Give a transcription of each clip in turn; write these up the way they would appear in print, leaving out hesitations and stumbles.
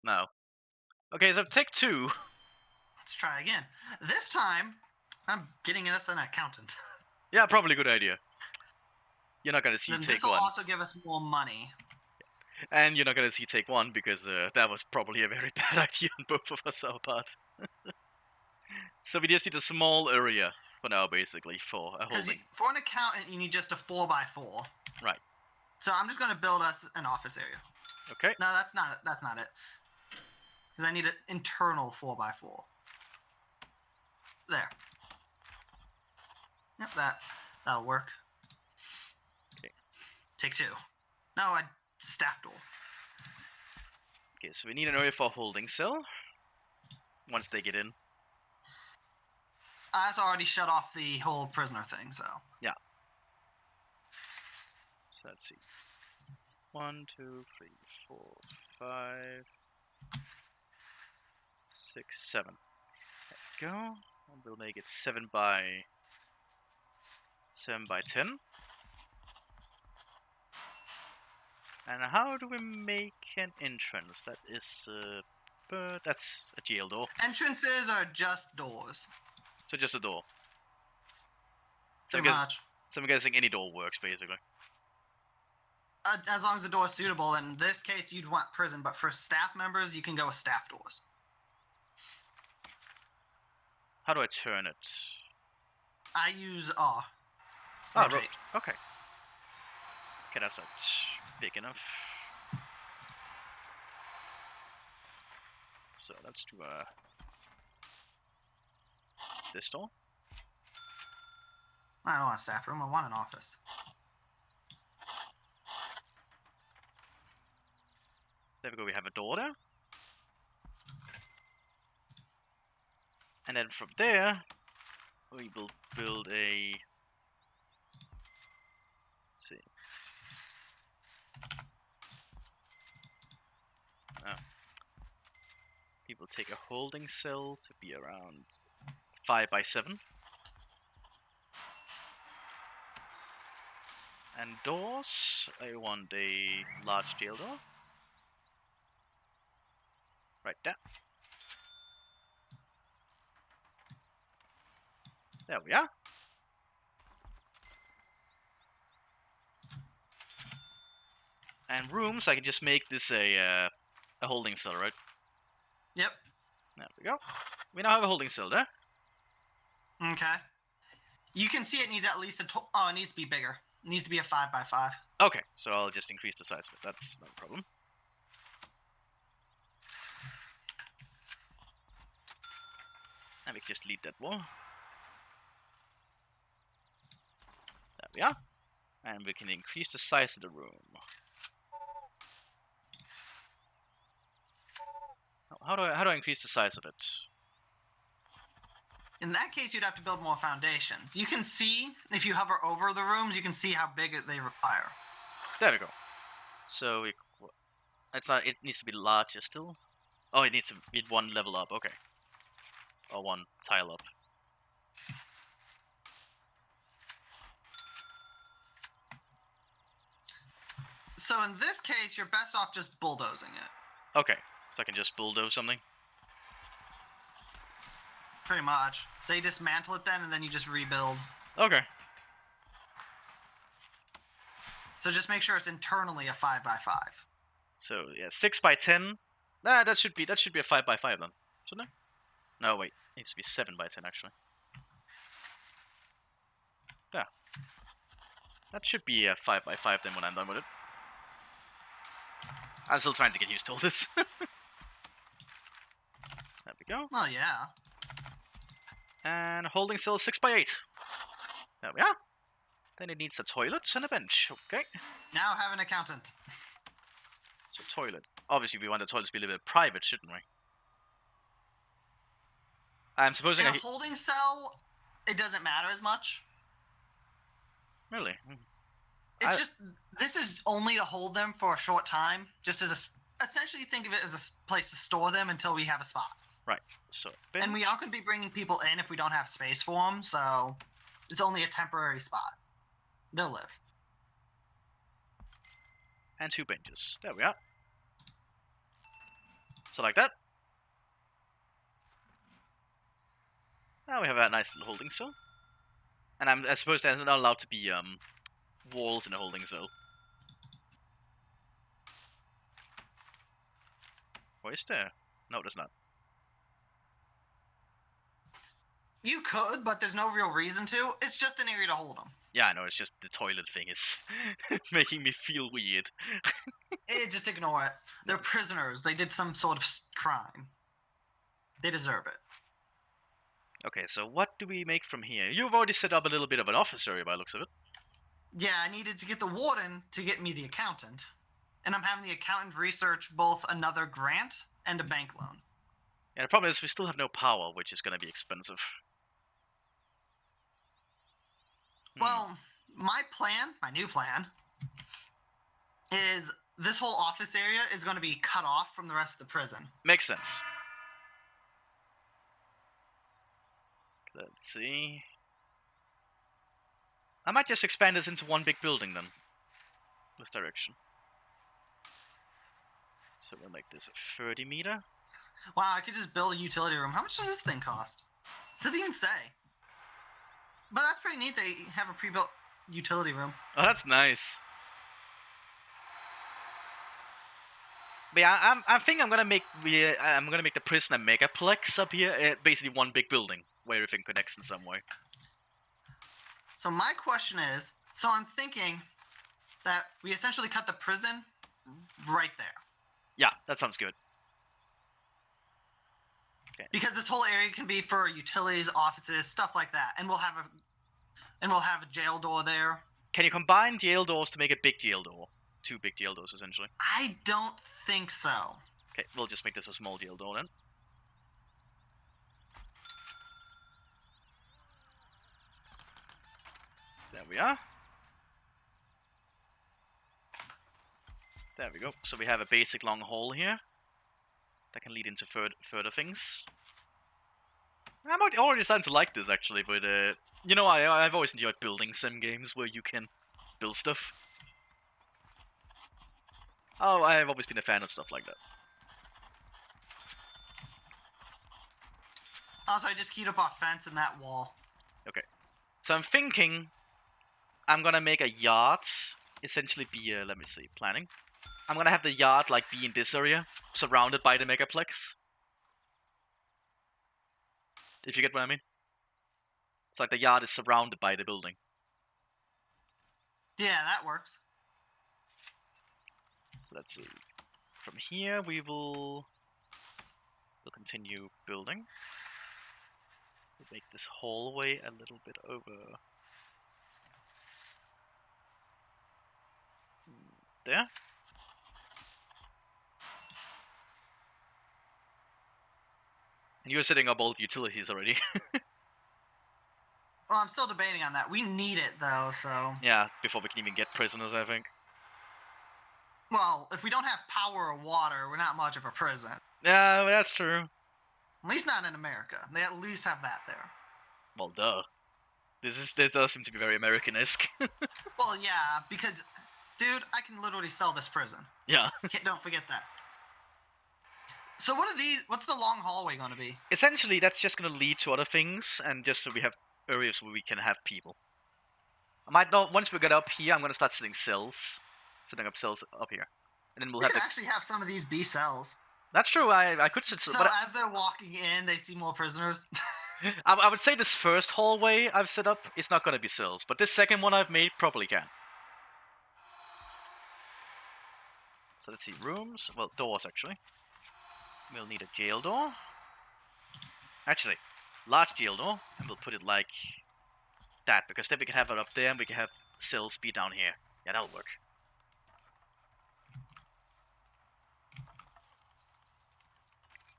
No. Okay, so take 2. Let's try again. This time, I'm getting us an accountant. Yeah, probably a good idea. You're not gonna see Then take this will 1. also give us more money. And you're not gonna see take 1 because that was probably a very bad idea on both of us our part. So we just need a small area for now, basically, for a Because holding. for an accountant, you need just a 4x4. Right. So I'm just going to build us an office area. Okay. No, that's not it. That's not it. Because I need an internal 4x4. There. Yep, that'll work. Okay. Take 2. No, staff door. Okay, so we need an area for a holding cell. Once they get in. That's already shut off the whole prisoner thing, so. Yeah. So let's see. 1, 2, 3, 4, 5, 6, 7. There we go. And we'll make it 7 by 10. And how do we make an entrance? That is, that's a jail door. Entrances are just doors. So just a door. Pretty much. So I'm guessing any door works, basically. As long as the door is suitable. In this case, you'd want prison, but for staff members, you can go with staff doors. How do I turn it? I use R. Ah, rotate. Okay. Okay, that's not big enough. So let's do this door. I don't want a staff room. I want an office. There we go. We have a door there. And then from there, we will build a... Let's see. We will take a holding cell to be around 5 by 7. And doors, I want a large jail door. Right there. There we are. And rooms, I can just make this a holding cell, right? Yep. There we go. We now have a holding cell there. Okay. You can see it needs at least it needs to be bigger. It needs to be a 5x5. Okay, so I'll just increase the size of it. That's not a problem. And we can just delete that wall. There we are. And we can increase the size of the room. How do I increase the size of it? In that case, you'd have to build more foundations. You can see, if you hover over the rooms, you can see how big they require. There we go. So it needs to be larger still. Oh, it needs to be 1 level up. Okay. Or 1 tile up. So in this case, you're best off just bulldozing it. Okay, so I can just bulldoze something. Pretty much. They dismantle it then, and then you just rebuild. Okay. So just make sure it's internally a 5x5. So yeah, 6 by 10. Nah, that should be a 5 by 5 then, shouldn't it? No, wait, it needs to be 7 by 10 actually. Yeah, that should be a 5 by 5 then when I'm done with it. I'm still trying to get used to all this. There we go. Oh yeah. And holding cell 6 by 8. There we are. Then it needs a toilet and a bench. Okay. Now have an accountant. So toilet. Obviously, we want the toilet to be a little bit private, shouldn't we? I'm supposing in a holding cell, it doesn't matter as much. Really? It's this is only to hold them for a short time, just as essentially think of it as a place to store them until we have a spot. Right. So. And we all could be bringing people in if we don't have space for them, so it's only a temporary spot. They'll live. And 2 benches. There we are. So like that. Now we have a nice little holding cell. And I suppose there's not allowed to be walls in a holding cell. Or is there? No, there's not. You could, but there's no real reason to. It's just an area to hold them. Yeah, I know, it's just the toilet thing is making me feel weird. Just ignore it. They're prisoners. They did some sort of crime. They deserve it. Okay, so what do we make from here? You've already set up a little bit of an office area by the looks of it. Yeah, I needed to get the warden to get me the accountant. And I'm having the accountant research both another grant and a bank loan. Yeah, the problem is we still have no power, which is going to be expensive. Well, my new plan, is this whole office area is going to be cut off from the rest of the prison. Makes sense. Let's see. I might just expand this into one big building then. This direction. So we'll make this a 30 meter. Wow, I could just build a utility room. How much does this thing cost? Doesn't even say. But that's pretty neat. They have a pre-built utility room. Oh, that's nice. But yeah, I think I'm gonna make the prison a megaplex up here. Basically, one big building where everything connects in some way. So my question is, I'm thinking that we essentially cut the prison right there. Yeah, that sounds good. Okay. Because this whole area can be for utilities, offices, stuff like that, and we'll have a jail door there. Can you combine jail doors to make a big jail door? 2 big jail doors, essentially. I don't think so. Okay, we'll just make this a small jail door then. There we are. There we go. So we have a basic long hall here that can lead into further things. I'm already starting to like this actually, but you know, I've always enjoyed building sim games where you can build stuff. Oh, I've always been a fan of stuff like that. Also, I just keyed up our fence and that wall. Okay. So I'm thinking I'm gonna make a yard essentially be let me see, planning. I'm gonna have the yard like be in this area, surrounded by the megaplex. If you get what I mean. It's like the yard is surrounded by the building. Yeah, that works. So let's see. From here we'll continue building. We'll make this hallway a little bit over there. And you're setting up all the utilities already. Well, I'm still debating on that. We need it, though, so... Yeah, before we can even get prisoners, I think. Well, if we don't have power or water, we're not much of a prison. Yeah, that's true. At least not in America. They at least have that there. Well, duh. This does seem to be very American-esque. Well, yeah, because, dude, I can literally sell this prison. Yeah. Don't forget that. So what's the long hallway going to be? Essentially, that's just going to lead to other things, and just so we have areas where we can have people. I might not, once we get up here, I'm going to start setting up cells up here. And then we'll have actually have some of these be cells. That's true, I could sit... So but as they're walking in, they see more prisoners? I would say this first hallway I've set up is not going to be cells, but this second one I've made probably can. So let's see, rooms, well, doors actually. We'll need a jail door. Actually, large jail door, and we'll put it like that, because then we can have it up there and we can have cells be down here. Yeah, that'll work.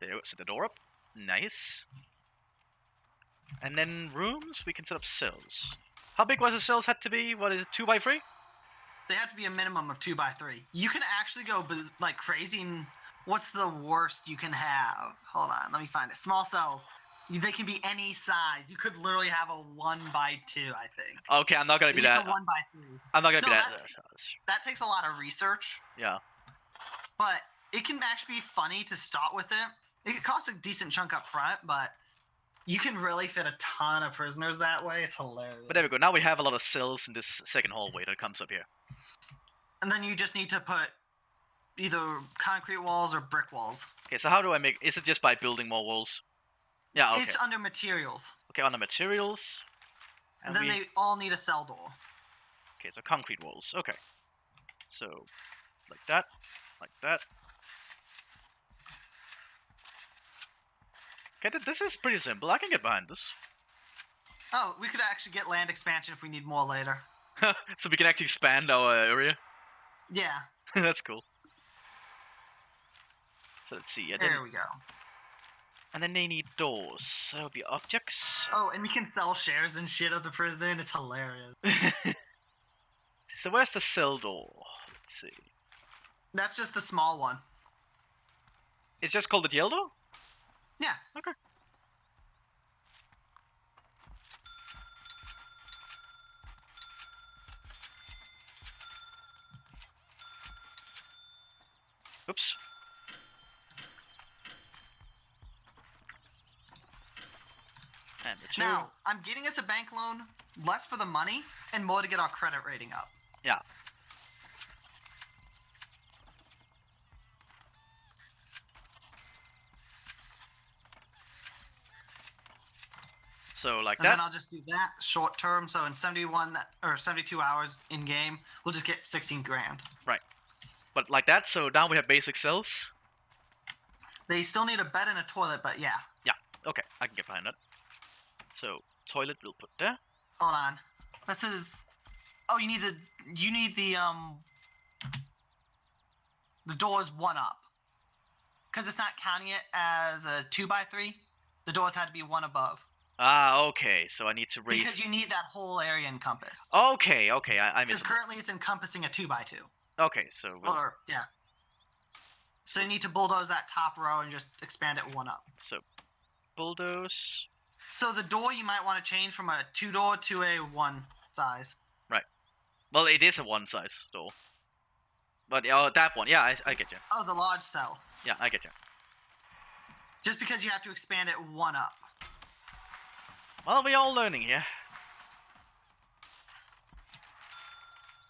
There you go, set the door up. Nice. And then rooms, we can set up cells. How big was the cells had to be? What is it, 2x3? They have to be a minimum of 2x3. You can actually go like crazy. And what's the worst you can have? Hold on, let me find it. Small cells. They can be any size. You could literally have a 1x2, I think. Okay, I'm not gonna be that. 1x3. I'm not gonna be that. That takes a lot of research. Yeah. But it can actually be funny to start with it. It costs a decent chunk up front, but you can really fit a ton of prisoners that way. It's hilarious. But there we go. Now we have a lot of cells in this second hallway that comes up here. And then you just need to put either concrete walls or brick walls. Okay, so how do I make... Is it just by building more walls? Yeah, okay. It's under materials. Okay, on the materials. And then they all need a cell door. Okay, so concrete walls. Okay. So, like that. Like that. Okay, this is pretty simple. I can get behind this. Oh, we could actually get land expansion if we need more later. So we can actually expand our area? Yeah. That's cool. So let's see. There we go. And then they need doors. So that'll be objects. Oh, and we can sell shares and shit of the prison. It's hilarious. So where's the cell door? Let's see. That's just the small one. It's just called the jail door? Yeah. Okay. Oops. And the two. Now, I'm getting us a bank loan, less for the money, and more to get our credit rating up. Yeah. So like and that. And then I'll just do that short term. So in 71 or 72 hours in game, we'll just get 16 grand. Right. But like that. So now we have basic cells. They still need a bed and a toilet, but yeah. Yeah. Okay. I can get behind that. So toilet we'll put there. Hold on. This is. Oh, you need the doors one up. Because it's not counting it as a 2x3. The doors had to be one above. Ah, okay. So I need to raise. Because you need that whole area encompassed. Okay. Okay. I Because currently it's encompassing a 2x2. Okay. So. Yeah. So you need to bulldoze that top row and just expand it one up. So, bulldoze. So the door you might want to change from a 2-door to a 1 size. Right. Well, it is a 1 size door. But that one, yeah, I get you. Oh, the large cell. Yeah, I get you. Just because you have to expand it 1 up. Well, we're all learning here.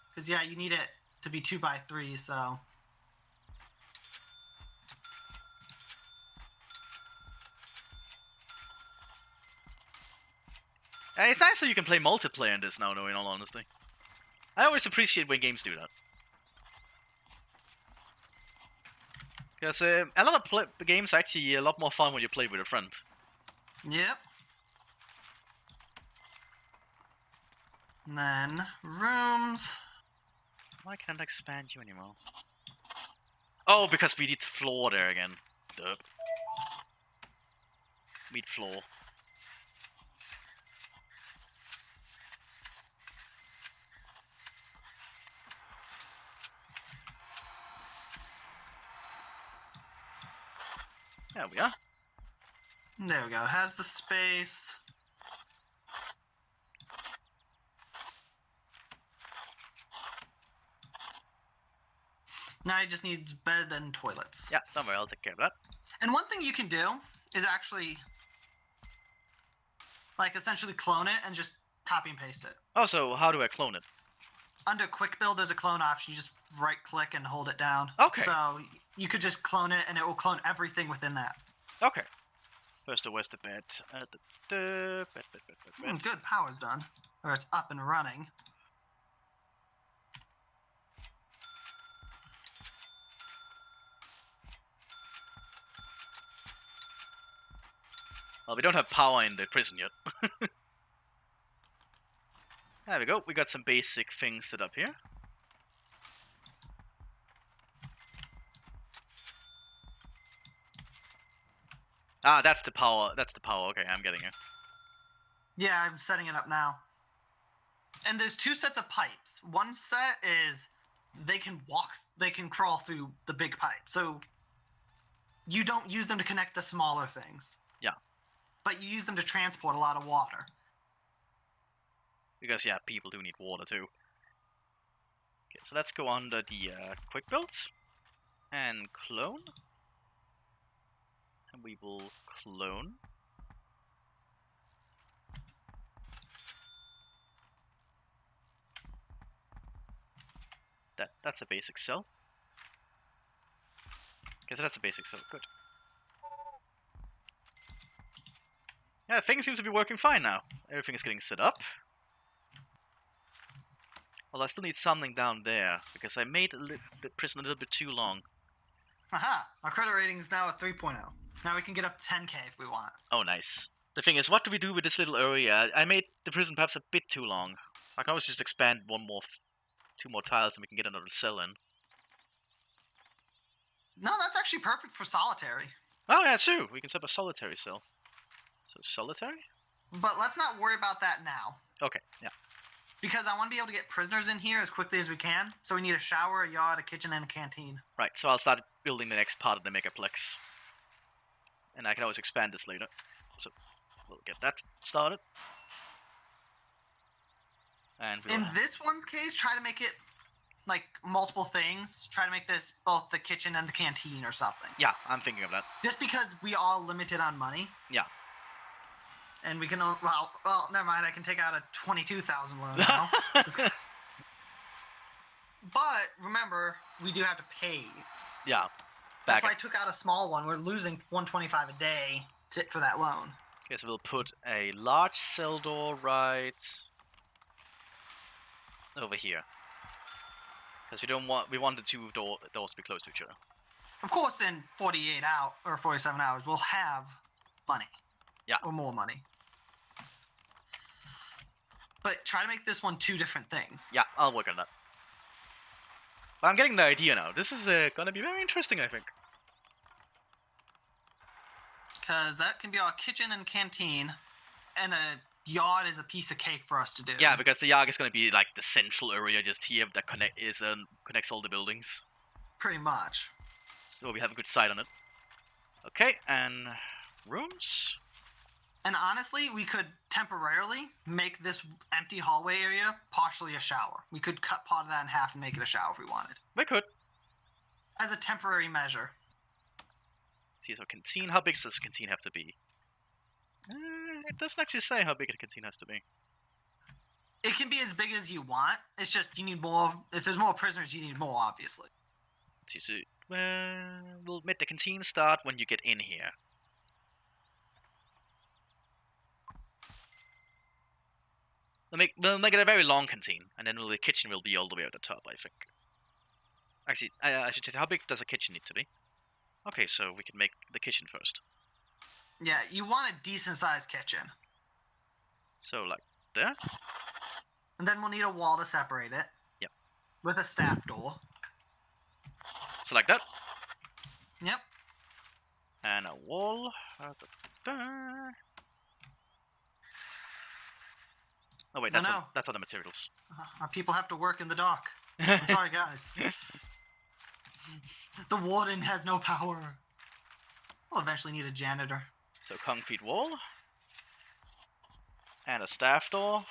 Because yeah, you need it to be 2x3, so. It's nice that you can play multiplayer in this now, though, in all honesty. I always appreciate when games do that. Because a lot of games are actually a lot more fun when you play with a friend. Yep. And then, rooms. Why can't I expand you anymore? Oh, because we need floor there again. Duh. We need floor. There we are. There we go. It has the space. Now it just needs bed and toilets. Yeah, don't worry, I'll take care of that. And one thing you can do is actually, like, essentially clone it and just copy and paste it. Oh, so how do I clone it? Under quick build, there's a clone option. You just right click and hold it down. Okay. So you could just clone it and it will clone everything within that. Okay. First, where's the bed? Bed. Good, power's done. Or it's up and running. Well, we don't have power in the prison yet. There we go. We got some basic things set up here. Ah, that's the power. That's the power. Okay, I'm getting it. Yeah, I'm setting it up now. And there's 2 sets of pipes. One set is they can crawl through the big pipe. So you don't use them to connect the smaller things. Yeah. But you use them to transport a lot of water. Because, yeah, people do need water too. Okay, so let's go under the quick builds. And clone. And we will clone. That's a basic cell. Okay, so that's a basic cell. Good. Yeah, things seem to be working fine now. Everything is getting set up. Well, I still need something down there, because I made the prison a little bit too long. Aha! Our credit rating is now at 3.0. Now we can get up to 10k if we want. Oh, nice. The thing is, what do we do with this little area? I made the prison perhaps a bit too long. I can always just expand two more tiles and we can get another cell in. No, that's actually perfect for solitary. Oh, yeah, true. We can set up a solitary cell. So, solitary? But let's not worry about that now. Okay, yeah. Because I want to be able to get prisoners in here as quickly as we can. So we need a shower, a yard, a kitchen, and a canteen. Right, so I'll start building the next part of the megaplex. And I can always expand this later. So, we'll get that started. And in this one's case, try to make it like multiple things. Try to make this both the kitchen and the canteen or something. Yeah, I'm thinking of that. Just because we all limited on money. Yeah. And we can well, never mind. I can take out a 22,000 loan now. But remember, we do have to pay. Yeah. That's why I took out a small one. We're losing 125 a day for that loan. Okay, so we'll put a large cell door right over here. Because we want the two doors to be close to each other. Of course, in 48 hours or 47 hours, we'll have money. Yeah. Or more money. But try to make this one two different things. Yeah, I'll work on that. But I'm getting the idea now. This is gonna be very interesting, I think. Because that can be our kitchen and canteen, and a yard is a piece of cake for us to do. Yeah, because the yard is gonna be like the central area just here that connects all the buildings. Pretty much. So we have a good sight on it. Okay, and rooms. And honestly, we could temporarily make this empty hallway area partially a shower. We could cut part of that in half and make it a shower if we wanted. We could. As a temporary measure. See, so canteen, how big does the canteen have to be? It doesn't actually say how big a canteen has to be. It can be as big as you want. It's just you need more. If there's more prisoners, you need more, obviously. See, so we'll make the canteen start when you get in here. We'll make it a very long canteen, and then the kitchen will be all the way at the top, I think. Actually, I should check, how big does a kitchen need to be? Okay, so we can make the kitchen first. Yeah, you want a decent-sized kitchen. So, like, there? And then we'll need a wall to separate it. Yep. With a staff door. So like that? Yep. And a wall. Oh wait, that's other materials. Our people have to work in the dock. I'm sorry, guys. The warden has no power. We'll eventually need a janitor. So concrete wall. And a staff door.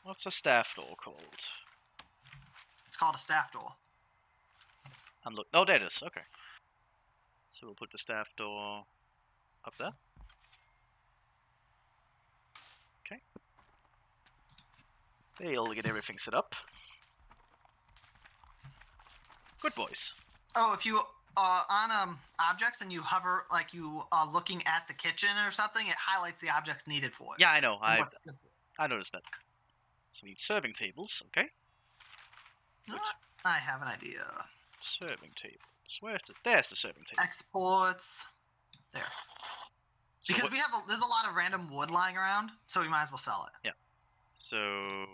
What's a staff door called? It's called a staff door. Oh, there it is. Okay. So we'll put the staff door up there. Okay. They'll get everything set up. Good boys. Oh, if you on objects and you hover like you are looking at the kitchen or something, it highlights the objects needed for it. Yeah, I know. I noticed that. So we need serving tables. Okay. I have an idea. Serving tables. There's the serving table. Exports. There. So because there's a lot of random wood lying around, so we might as well sell it. Yeah. So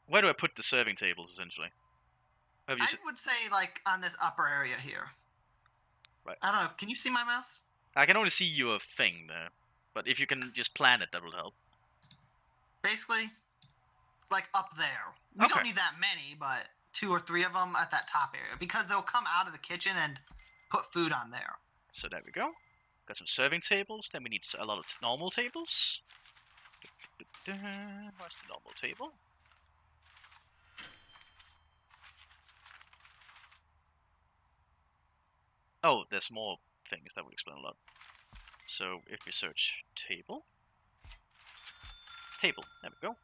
where do I put the serving tables essentially? I would say like on this upper area here. Right. I don't know. Can you see my mouse? I can only see your thing there, but if you can just plan it, that will help. Basically, like up there. We don't need that many, but 2 or 3 of them at that top area because they'll come out of the kitchen and put food on there. So there we go. Got some serving tables. Then we need a lot of normal tables. Where's the normal table? Oh, there's more things that would explain a lot. So if we search table, there we go.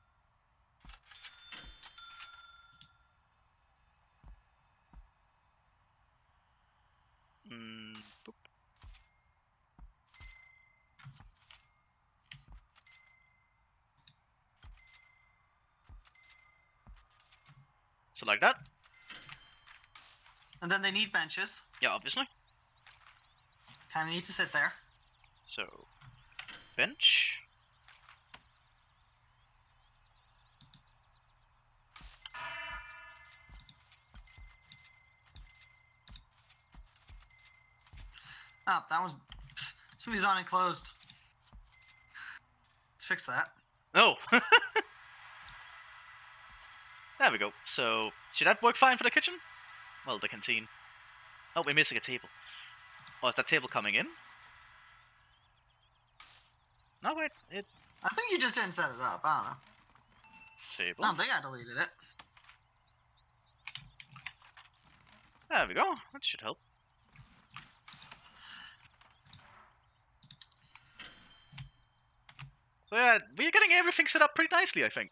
Boop. So like that. And then they need benches. Yeah, obviously. Kind of need to sit there. So bench. Oh, that was... Somebody's on enclosed. Let's fix that. Oh. There we go. So should that work fine for the kitchen? Well, the canteen. Oh, we're missing a table. Oh, is that table coming in? No, wait. I think you just didn't set it up. I don't know. Table. I don't think I deleted it. There we go. That should help. So yeah, we're getting everything set up pretty nicely, I think.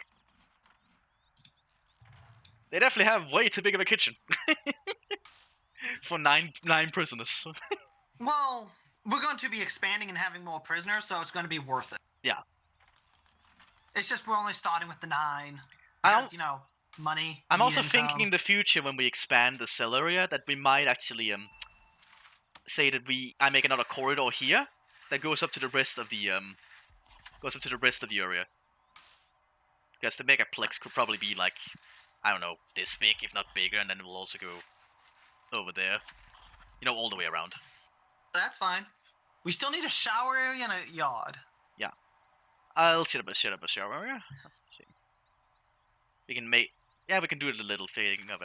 They definitely have way too big of a kitchen. For nine prisoners. Well, we're going to be expanding and having more prisoners, so it's going to be worth it. Yeah. It's just we're only starting with the 9. I'm Because, you know, money. also income. thinking in the future when we expand the cell area that we might actually say that I make another corridor here that goes up to the rest of the area. Because the megaplex could probably be like, I don't know, this big, if not bigger, and then we'll also go over there. You know, all the way around. That's fine. We still need a shower area and a yard. Yeah. I'll set up a shower area. Let's see. We can make... Yeah, we can do a little thing of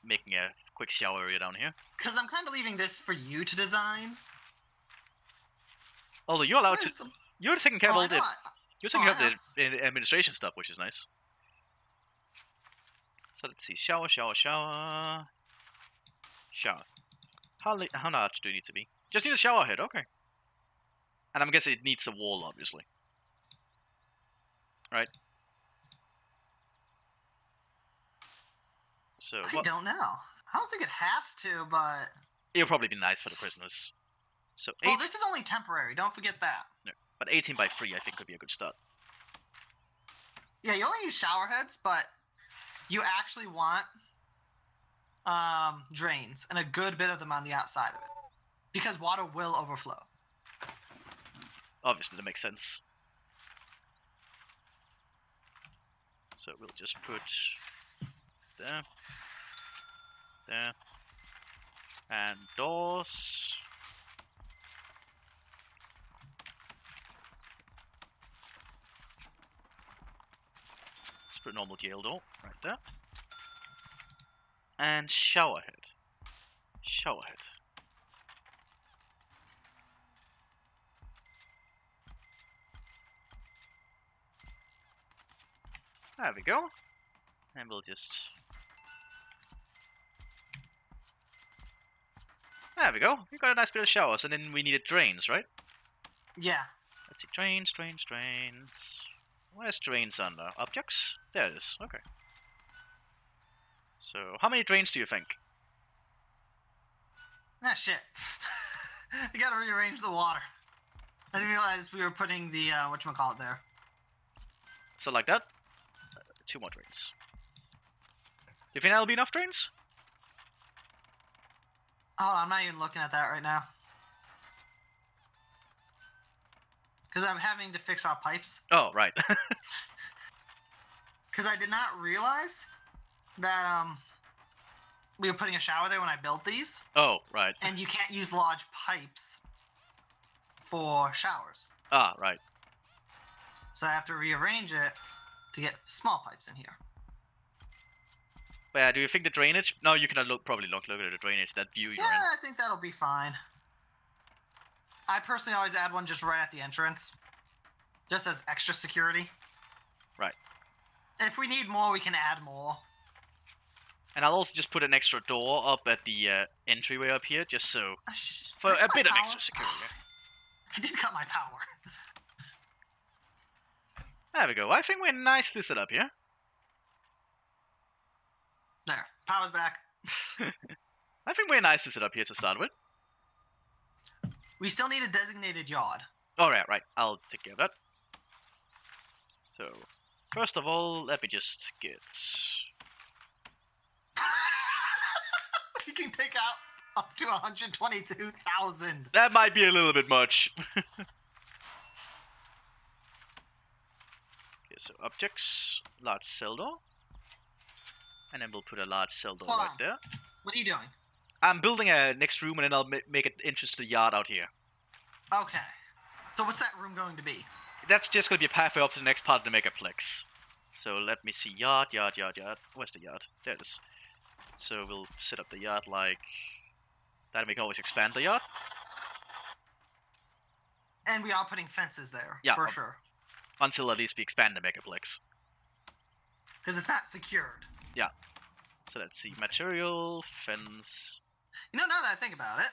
making a quick shower area down here. Because I'm kind of leaving this for you to design. Although you're allowed Where's to... the- You're taking care of Oh, all I the... know, You're taking I care of the administration stuff, which is nice. So let's see. Shower. How large do you need to be? Just need a shower head, okay. And I'm guessing it needs a wall, obviously. Right? So, I don't know. I don't think it has to, but... It'll probably be nice for the prisoners. So, Well, this is only temporary. Don't forget that. No, but 18 by 3 I think could be a good start. Yeah, you only use shower heads, but you actually want drains, and a good bit of them on the outside of it. Because water will overflow. Obviously, that makes sense. So we'll just put there, and doors. Just put a normal jail door right there. And shower head. There we go. And we'll just... There we go. We got a nice bit of showers, and then we needed drains, right? Yeah. Let's see. Drains. Where's drains under? Objects? There it is. Okay. So, how many drains do you think? Ah, shit. I gotta rearrange the water. I didn't realize we were putting the, whatchamacallit there. So like that? 2 more drains. Do you think that'll be enough drains? Oh, I'm not even looking at that right now. Because I'm having to fix our pipes. Oh, right. Because I did not realize that, we were putting a shower there when I built these. Oh, right. And you can't use large pipes for showers. Ah, right. So I have to rearrange it to get small pipes in here. But do you think the drainage... No, you can probably look at the drainage, that view you're Yeah, in. I think that'll be fine. I personally always add one just right at the entrance. Just as extra security. Right. If we need more, we can add more. And I'll also just put an extra door up at the entryway up here, just so for Can I a cut bit my of power? extra security. I did cut my power. There we go. I think we're nicely set up here. There, power's back. I think we're nicely set up here to start with. We still need a designated yard. Alright, right. I'll take care of that. So, first of all, let me just get... We can take out up to 122,000. That might be a little bit much. Okay, so objects, large cell door. And then we'll put a large cell door Hold right on. there. What are you doing? I'm building a next room and then I'll make an entrance to the yard out here. Okay. So what's that room going to be? That's just going to be a pathway up to the next part of the megaplex. So let me see. Yard. Where's the yard? There it is. So we'll set up the yard like that, and we can always expand the yard. And we are putting fences there, Yeah, for sure. Until at least we expand the megaplex. Because it's not secured. Yeah. So let's see. Material, fence. You know, now that I think about it,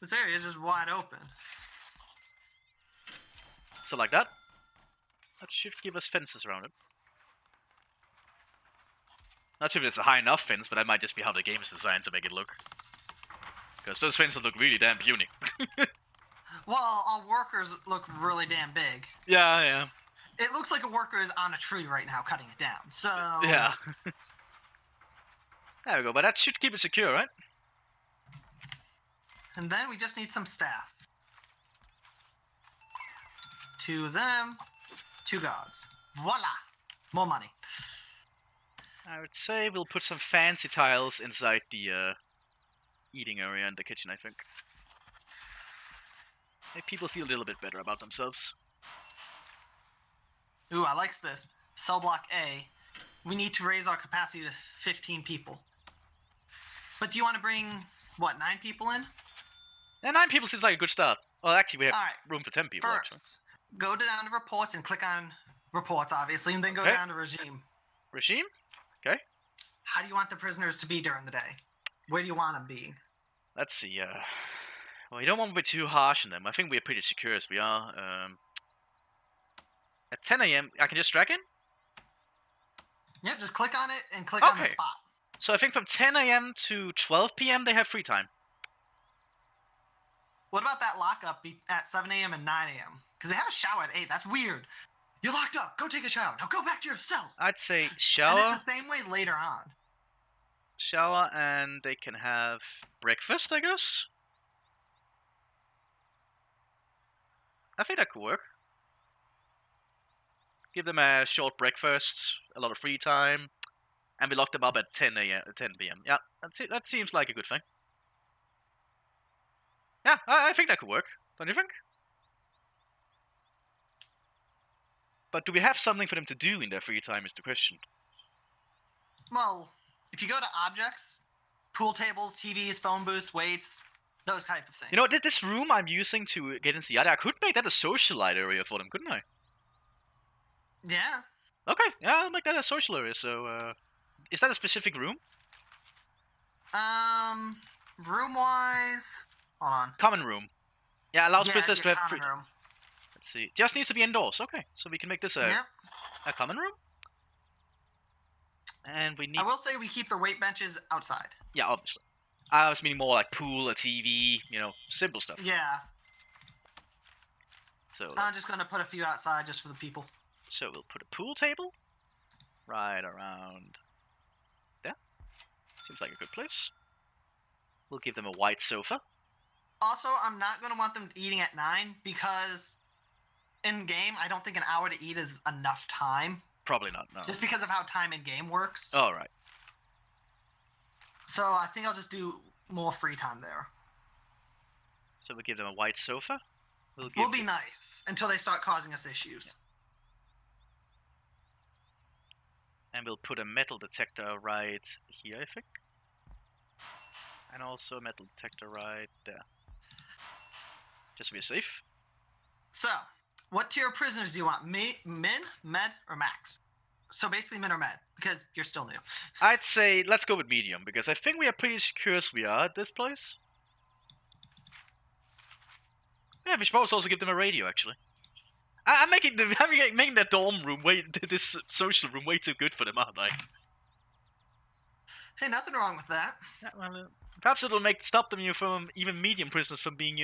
this area is just wide open. So like that. That should give us fences around it. Not sure if it's a high enough fence, but that might just be how the game is designed to make it look. Because those fences look really damn puny. Well, our workers look really damn big. Yeah. It looks like a worker is on a tree right now cutting it down, so... Yeah. There we go, but that should keep it secure, right? And then we just need some staff. 2 of them, 2 guards. Voila! More money. I would say we'll put some fancy tiles inside the eating area and the kitchen, I think. Make people feel a little bit better about themselves. Ooh, I likes this. Cell block A. We need to raise our capacity to 15 people. But do you want to bring, what, 9 people in? And 9 people seems like a good start. Well, actually, we have Alright, room for 10 people, first, actually. go down to reports and click on reports, obviously, and then go Okay. down to regime. Regime? Okay. How do you want the prisoners to be during the day? Where do you want them being? Let's see, well, you don't want to be too harsh on them. I think we're pretty secure as we are. At 10 a.m., I can just drag in? Yep, just click on it and click on the Okay. spot. So I think from 10 a.m. to 12 p.m. they have free time. What about that lockup at 7 a.m. and 9 a.m.? Because they have a shower at 8. That's weird. You're locked up. Go take a shower. Now go back to your cell. I'd say And shower, it's the same way later on. and they can have breakfast, I guess? I think that could work. Give them a short breakfast, a lot of free time, and we lock them up at 10 p.m. Yeah, that seems like a good thing. Yeah, I think that could work. Don't you think? But do we have something for them to do in their free time is the question. Well, if you go to objects, pool tables, TVs, phone booths, weights, those type of things. You know, this room I'm using to get into the yard, I could make that a socialite area for them, couldn't I? Yeah. Okay, yeah, I'll make that a social area. So, is that a specific room? Room-wise... Hold on. Common room. Yeah, allows prisoners to your have free. common room. Let's see. Just needs to be indoors. Okay, so we can make this a Yep. common room. And we need. I will say we keep the weight benches outside. Yeah, obviously. I was meaning more like pool, a TV, simple stuff. Yeah. So, I'm just going to put a few outside just for the people. so we'll put a pool table right around there. Seems like a good place. We'll give them a white sofa. Also, I'm not going to want them eating at 9 because in game, I don't think an hour to eat is enough time. Probably not, no. Just because of how time in game works. All right. So I think I'll just do more free time there. So we'll give them a white sofa. We'll be nice until they start causing us issues. And we'll put a metal detector right here, I think. And also a metal detector right there. Just to be safe. So, what tier of prisoners do you want? Min, med, or max? So basically min or med, because you're still new. I'd say let's go with medium, because I think we are pretty secure as we are at this place. Yeah, we should probably also give them a radio, actually. I'm making that dorm room this social room way too good for them, aren't I? Hey, nothing wrong with that. Yeah, well, perhaps it'll stop them from even medium prisoners from being,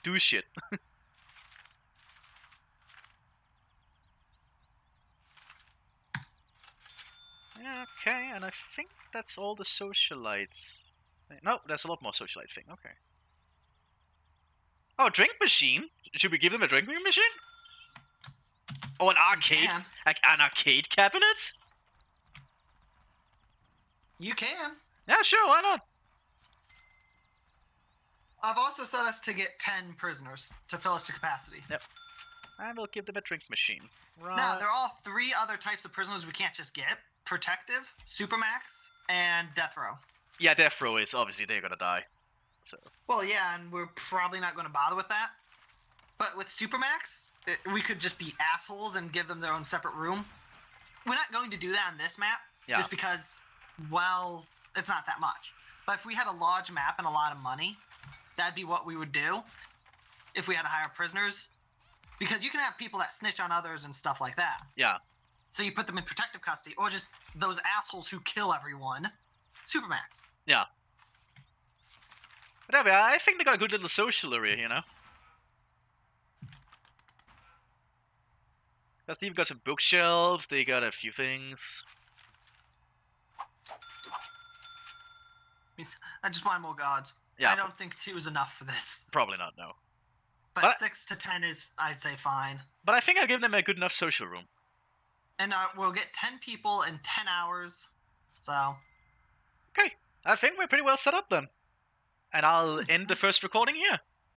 do shit. Okay, and I think that's all the socialites. No, there's a lot more socialite thing. Okay. Oh, drink machine. Should we give them a drinking machine? Oh, an arcade, can. an arcade cabinet? You can. Yeah, sure. Why not? I've also set us to get 10 prisoners to fill us to capacity. Yep. I will give them a drink machine. Right. Now, there are all 3 other types of prisoners we can't just get. Protective, Supermax, and Death Row. Yeah, Death Row is obviously they're gonna die. So. Well, yeah, and we're probably not going to bother with that. But with Supermax, we could just be assholes and give them their own separate room. We're not going to do that on this map, just because, well, it's not that much. But if we had a large map and a lot of money, that'd be what we would do if we had to hire prisoners. Because you can have people that snitch on others and stuff like that. Yeah. So you put them in protective custody, or just those assholes who kill everyone. Supermax. Yeah. But anyway, I think they got a good little social area, you know? Because they've got some bookshelves, they got a few things. I just want more gods. Yeah. I don't think 2 is enough for this. Probably not, no. But 6 to 10 is, I'd say, fine. But I think I'll give them a good enough social room. And we'll get 10 people in 10 hours. So. Okay. I think we're pretty well set up then. And I'll end the first recording here.